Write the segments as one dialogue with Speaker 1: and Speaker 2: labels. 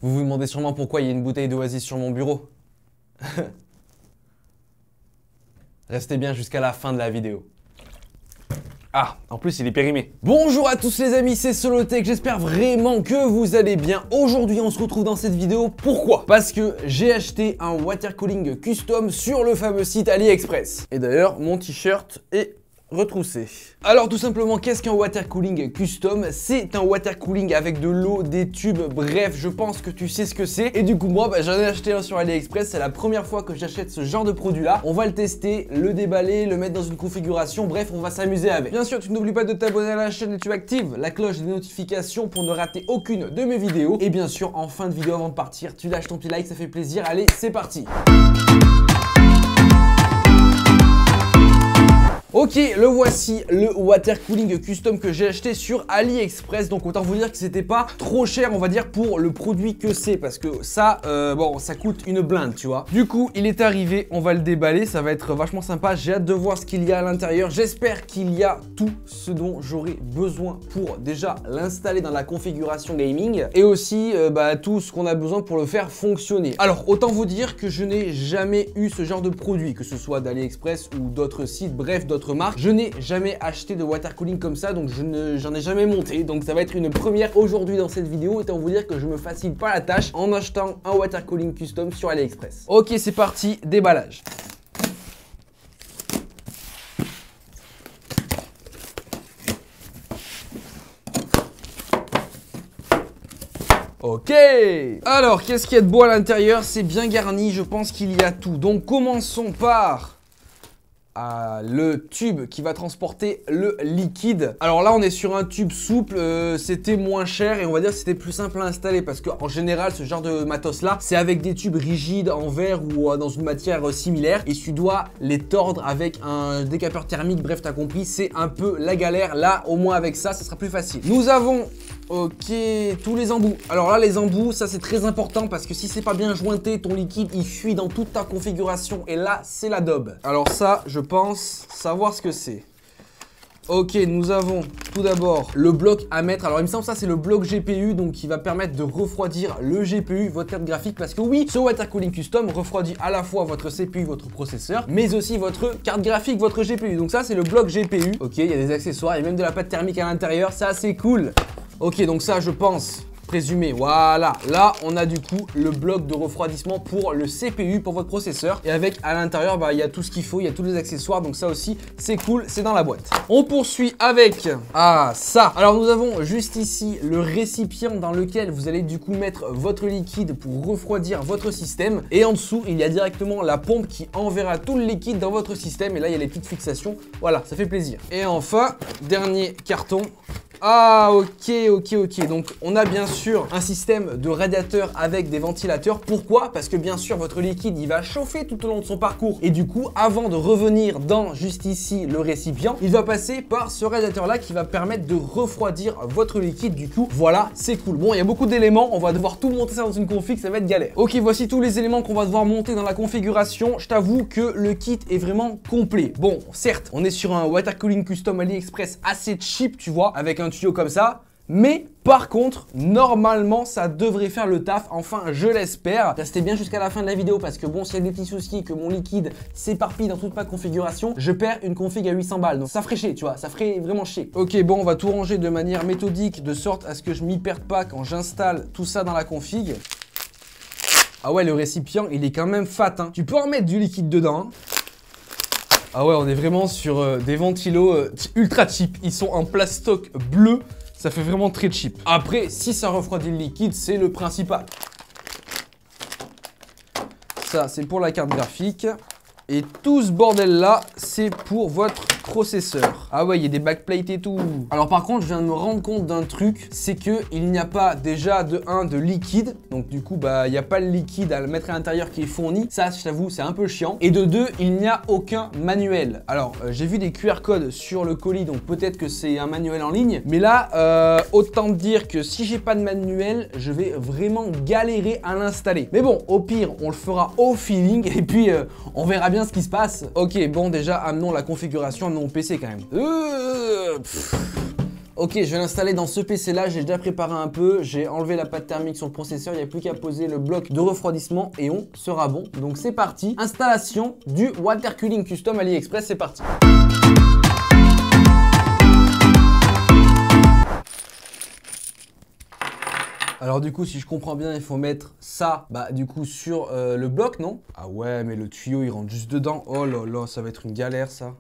Speaker 1: Vous vous demandez sûrement pourquoi il y a une bouteille d'Oasis sur mon bureau. Restez bien jusqu'à la fin de la vidéo. Ah, en plus il est périmé. Bonjour à tous les amis, c'est Solotech, j'espère vraiment que vous allez bien. Aujourd'hui on se retrouve dans cette vidéo, pourquoi? Parce que j'ai acheté un water cooling custom sur le fameux site AliExpress. Et d'ailleurs mon t-shirt est retroussé. Alors tout simplement, qu'est-ce qu'un water cooling custom? C'est un water cooling avec de l'eau, des tubes, bref, je pense que tu sais ce que c'est. Et du coup moi, j'en ai acheté un sur AliExpress, c'est la première fois que j'achète ce genre de produit là. On va le tester, le déballer, le mettre dans une configuration, bref, on va s'amuser avec. Bien sûr, tu n'oublies pas de t'abonner à la chaîne et tu actives la cloche des notifications pour ne rater aucune de mes vidéos. Et bien sûr, en fin de vidéo, avant de partir, tu lâches ton petit like, ça fait plaisir. Allez, c'est parti. Ok, le voici, le water cooling custom que j'ai acheté sur AliExpress. Donc autant vous dire que c'était pas trop cher, on va dire, pour le produit que c'est. Parce que ça, bon, ça coûte une blinde, tu vois. Du coup, il est arrivé, on va le déballer, ça va être vachement sympa. J'ai hâte de voir ce qu'il y a à l'intérieur. J'espère qu'il y a tout ce dont j'aurai besoin pour déjà l'installer dans la configuration gaming. Et aussi, tout ce qu'on a besoin pour le faire fonctionner. Alors, autant vous dire que je n'ai jamais eu ce genre de produit, que ce soit d'AliExpress ou d'autres sites, bref, d'autres marques. Je n'ai jamais acheté de water cooling comme ça, donc j'en ai jamais monté. Donc ça va être une première aujourd'hui dans cette vidéo. Autant vous dire que je me facilite pas la tâche en achetant un water cooling custom sur AliExpress. Ok, c'est parti, déballage. Ok, alors qu'est-ce qu'il y a de beau à l'intérieur? C'est bien garni, je pense qu'il y a tout. Donc commençons par le tube qui va transporter le liquide. Alors là on est sur un tube souple, c'était moins cher et on va dire que c'était plus simple à installer parce qu'en général ce genre de matos là c'est avec des tubes rigides en verre ou dans une matière similaire et tu dois les tordre avec un décapeur thermique. Bref, t'as compris, c'est un peu la galère. Là au moins avec ça sera plus facile. Nous avons tous les embouts. Alors là les embouts, ça c'est très important parce que si c'est pas bien jointé, ton liquide il fuit dans toute ta configuration et là c'est la daube. Alors ça je pense savoir ce que c'est. Ok, nous avons tout d'abord le bloc à mettre. Alors il me semble que ça c'est le bloc GPU, donc qui va permettre de refroidir le GPU, votre carte graphique, parce que oui, ce water cooling custom refroidit à la fois votre CPU, votre processeur, mais aussi votre carte graphique, votre GPU. Donc ça c'est le bloc GPU. Ok, il y a des accessoires, il y a même de la pâte thermique à l'intérieur, ça c'est cool. Ok, donc ça je pense présumé, voilà. Là on a du coup le bloc de refroidissement pour le CPU, pour votre processeur, et avec à l'intérieur il y a tout ce qu'il faut, il y a tous les accessoires, donc ça aussi c'est cool, c'est dans la boîte. On poursuit avec ça. Alors nous avons juste ici le récipient dans lequel vous allez du coup mettre votre liquide pour refroidir votre système, et en dessous il y a directement la pompe qui enverra tout le liquide dans votre système, et là il y a les petites fixations, voilà, ça fait plaisir. Et enfin, dernier carton. Ah ok, donc on a bien sûr un système de radiateur avec des ventilateurs. Pourquoi? Parce que bien sûr votre liquide il va chauffer tout au long de son parcours et du coup avant de revenir dans juste ici le récipient, il va passer par ce radiateur là qui va permettre de refroidir votre liquide. Du coup voilà, c'est cool. Bon, il y a beaucoup d'éléments, on va devoir tout monter ça dans une config, ça va être galère. Ok, voici tous les éléments qu'on va devoir monter dans la configuration. Je t'avoue que le kit est vraiment complet. Bon, certes on est sur un water cooling custom AliExpress assez cheap, tu vois, avec un tuyau comme ça, mais par contre normalement ça devrait faire le taf, enfin je l'espère. Restez bien jusqu'à la fin de la vidéo parce que bon, s'il y a des petits soucis, que mon liquide s'éparpille dans toute ma configuration, je perds une config à 800 balles, donc ça ferait chier, tu vois, ça ferait vraiment chier. Ok, bon, on va tout ranger de manière méthodique de sorte à ce que je m'y perde pas quand j'installe tout ça dans la config. Ah ouais, le récipient il est quand même fat, hein. Tu peux en mettre du liquide dedans, hein. Ah ouais, on est vraiment sur des ventilos ultra cheap. Ils sont en plastoc bleu, ça fait vraiment très cheap. Après, si ça refroidit le liquide, c'est le principal. Ça, c'est pour la carte graphique. Et tout ce bordel là, c'est pour votre processeur. Ah ouais, il y a des backplates et tout. Alors par contre, je viens de me rendre compte d'un truc, c'est que il n'y a pas déjà de liquide. Donc du coup, il n'y a pas le liquide à le mettre à l'intérieur qui est fourni. Ça, je t'avoue, c'est un peu chiant. Et de deux, il n'y a aucun manuel. Alors, j'ai vu des QR codes sur le colis, donc peut-être que c'est un manuel en ligne. Mais là, autant dire que si j'ai pas de manuel, je vais vraiment galérer à l'installer. Mais bon, au pire, on le fera au feeling et puis on verra bien ce qui se passe. Ok, bon, déjà, amenons la configuration, amenons mon PC quand même. Ok, je vais l'installer dans ce PC là, j'ai déjà préparé un peu, j'ai enlevé la pâte thermique sur le processeur, il n'y a plus qu'à poser le bloc de refroidissement et on sera bon. Donc c'est parti, installation du water cooling custom AliExpress, c'est parti. Alors du coup, si je comprends bien, il faut mettre ça, du coup, sur le bloc, non? Ah ouais, mais le tuyau, il rentre juste dedans. Oh là là, ça va être une galère, ça.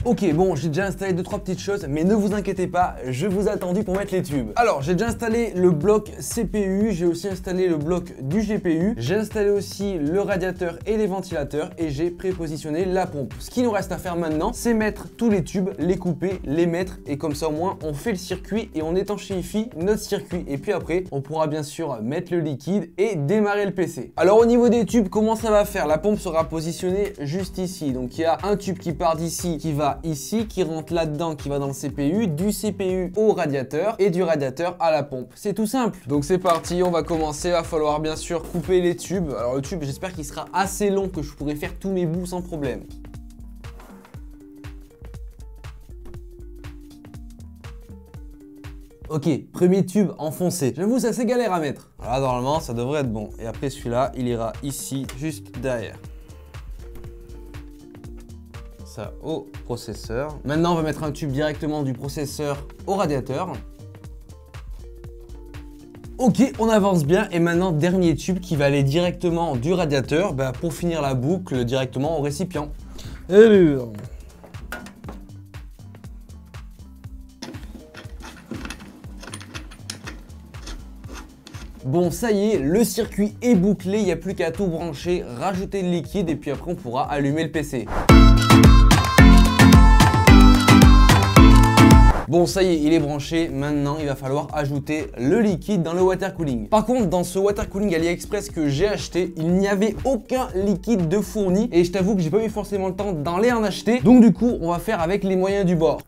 Speaker 1: Ok, bon, j'ai déjà installé 2-3 petites choses, mais ne vous inquiétez pas, je vous ai attendu pour mettre les tubes. Alors, j'ai déjà installé le bloc CPU, j'ai aussi installé le bloc du GPU, j'ai installé aussi le radiateur et les ventilateurs, et j'ai prépositionné la pompe. Ce qu'il nous reste à faire maintenant, c'est mettre tous les tubes, les couper, les mettre, et comme ça au moins, on fait le circuit et on étanchéifie notre circuit. Et puis après, on pourra bien sûr mettre le liquide et démarrer le PC. Alors au niveau des tubes, comment ça va faire? La pompe sera positionnée juste ici. Donc il y a un tube qui part d'ici, qui va ici, qui rentre là-dedans, qui va dans le CPU, du CPU au radiateur et du radiateur à la pompe. C'est tout simple. Donc c'est parti, on va commencer. Il va falloir bien sûr couper les tubes. Alors le tube, j'espère qu'il sera assez long que je pourrai faire tous mes bouts sans problème. Ok, premier tube enfoncé. J'avoue, c'est assez galère à mettre. Voilà, normalement, ça devrait être bon. Et après, celui-là, il ira ici, juste derrière. Ça au processeur. Maintenant, on va mettre un tube directement du processeur au radiateur. Ok, on avance bien. Et maintenant, dernier tube qui va aller directement du radiateur pour finir la boucle directement au récipient. Alors... Bon, ça y est, le circuit est bouclé, il n'y a plus qu'à tout brancher, rajouter le liquide et puis après on pourra allumer le PC. Bon, ça y est, il est branché. Maintenant, il va falloir ajouter le liquide dans le water cooling. Par contre, dans ce water cooling AliExpress que j'ai acheté, il n'y avait aucun liquide de fourni et je t'avoue que j'ai pas eu forcément le temps d'aller en acheter. Donc du coup, on va faire avec les moyens du bord.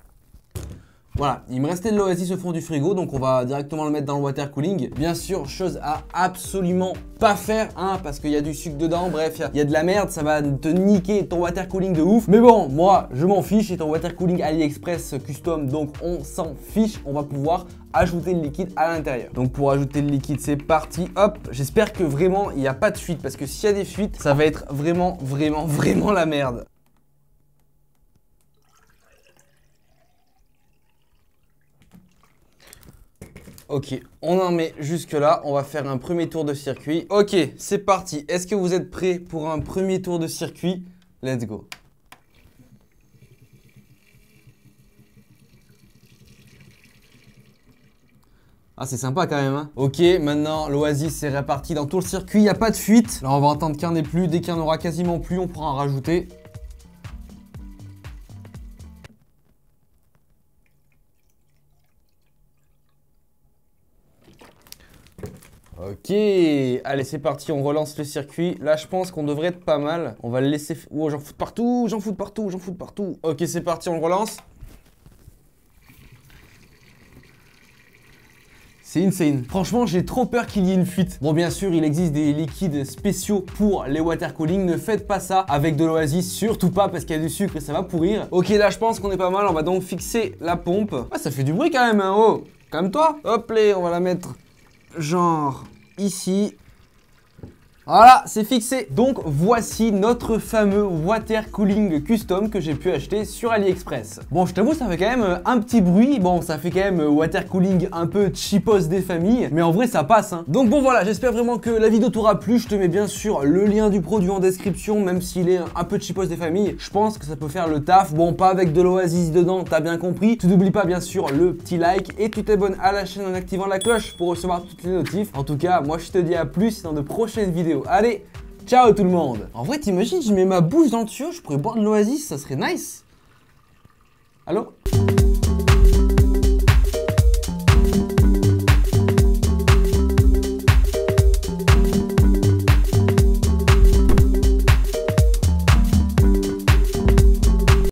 Speaker 1: Voilà, il me restait de l'Oasis au fond du frigo, donc on va directement le mettre dans le water cooling. Bien sûr, chose à absolument pas faire, hein, parce qu'il y a du sucre dedans, bref, il y a de la merde, ça va te niquer ton water cooling de ouf. Mais bon, moi, je m'en fiche, c'est ton water cooling AliExpress custom, donc on s'en fiche, on va pouvoir ajouter le liquide à l'intérieur. Donc pour ajouter le liquide, c'est parti, hop. J'espère que vraiment, il n'y a pas de fuite, parce que s'il y a des fuites, ça va être vraiment la merde. Ok, on en met jusque là, on va faire un premier tour de circuit. Ok, c'est parti. Est-ce que vous êtes prêts pour un premier tour de circuit? Let's go. Ah, c'est sympa quand même, hein. Ok, maintenant l'Oasis c'est réparti dans tout le circuit, il n'y a pas de fuite. Là, on va attendre qu'il n'y en ait plus. Dès qu'il n'y en aura quasiment plus, on pourra en rajouter. Ok, allez c'est parti, on relance le circuit. Là je pense qu'on devrait être pas mal. On va le laisser... Oh, j'en fous de partout, j'en fous de partout, j'en fous de partout. Ok, c'est parti, on le relance. C'est insane. Franchement, j'ai trop peur qu'il y ait une fuite. Bon, bien sûr, il existe des liquides spéciaux pour les water cooling. Ne faites pas ça avec de l'Oasis, surtout pas parce qu'il y a du sucre et ça va pourrir. Ok, là je pense qu'on est pas mal. On va donc fixer la pompe. Ah, ça fait du bruit quand même, hein. Oh, calme-toi. Hop là, on va la mettre... genre ici. Voilà, c'est fixé. Donc voici notre fameux water cooling custom que j'ai pu acheter sur AliExpress. Bon, je t'avoue, ça fait quand même un petit bruit. Bon, ça fait quand même water cooling un peu cheapos des familles, mais en vrai ça passe, hein. Donc bon voilà, j'espère vraiment que la vidéo t'aura plu. Je te mets bien sûr le lien du produit en description, même s'il est un peu cheapos des familles. Je pense que ça peut faire le taf. Bon, pas avec de l'Oasis dedans, t'as bien compris. Tu n'oublies pas bien sûr le petit like et tu t'abonnes à la chaîne en activant la cloche pour recevoir toutes les notifs. En tout cas, moi je te dis à plus dans de prochaines vidéos. Allez, ciao tout le monde. En vrai, t'imagines, je mets ma bouche dans le tuyau, je pourrais boire de l'Oasis, ça serait nice. Allô?